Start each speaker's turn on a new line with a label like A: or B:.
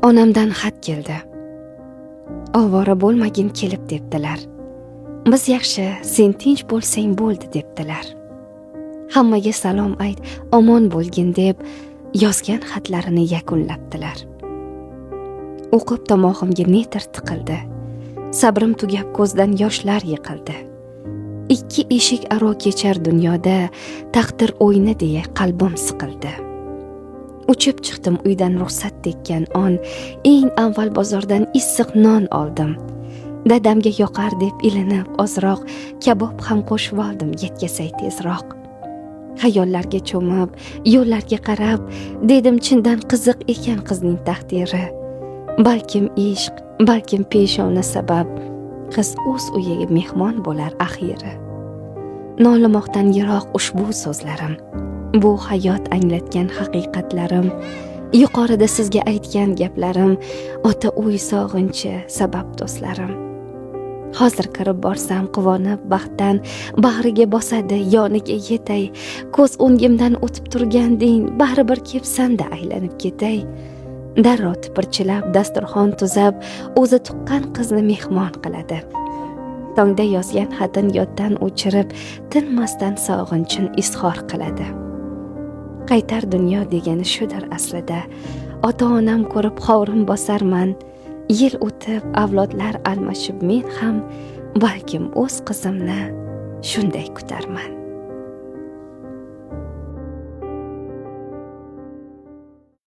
A: Onamdan xat keldi. Ovora bo'lmagin kelib debdilar. Biz yaxshi, sen tinch bo'lsang bo'ldi debdilar. Hammaga salom ayt, omon bo'lgin deb yozgan xatlarini yakunlabdilar. O'qib tomog'imga netir tiqildi. Sabrim tugab ko'zdan yoshlar yiqildi. Ikki eshik aro kechar dunyoda, taqdir o'yini deya qalbim siqildi. Uchib chiqdim uydan ruxsat tekkan on, eng avval bozordan issiq non oldim. Dadamga yoqar deb ilinib ozroq, kabob ham qo'shib oldim yetkazay tezroq. Xayollarga cho'mib, yo'llarga qarab, dedim chindan qiziq ekan qizning taqdiri. Balkim ishq, balkim peshona sabab, qiz o'z uyiga mehmon bo'lar axiri. Nolimoqdan yiroq ushbu so'zlarim, bu hayot anglatgan haqiqatlarim, yuqorida sizga aytgan gaplarim, ota uy sog'inchi sabab do'stlarim. Hozir kirib borsam quvonib baxtdan bag'riga bosadi, yoniga yetay. Ko'z o'ngimdan o'tib turganding, baribir kepsanda aylanib ketay. Darrov tipirchilab dasturxon tuzab, o'zi tuqqan qizni mehmon qiladi. Tongda yozgan xatin yoddan o'chirib, tinmasdan sog'inchin izhor qiladi. Qaytar dunyo degani shudir aslida. Ota-onam ko'rib hovrim bosarman. Yil o'tib, avlodlar almashib men ham balkim o'z qizimni shunday kutarman.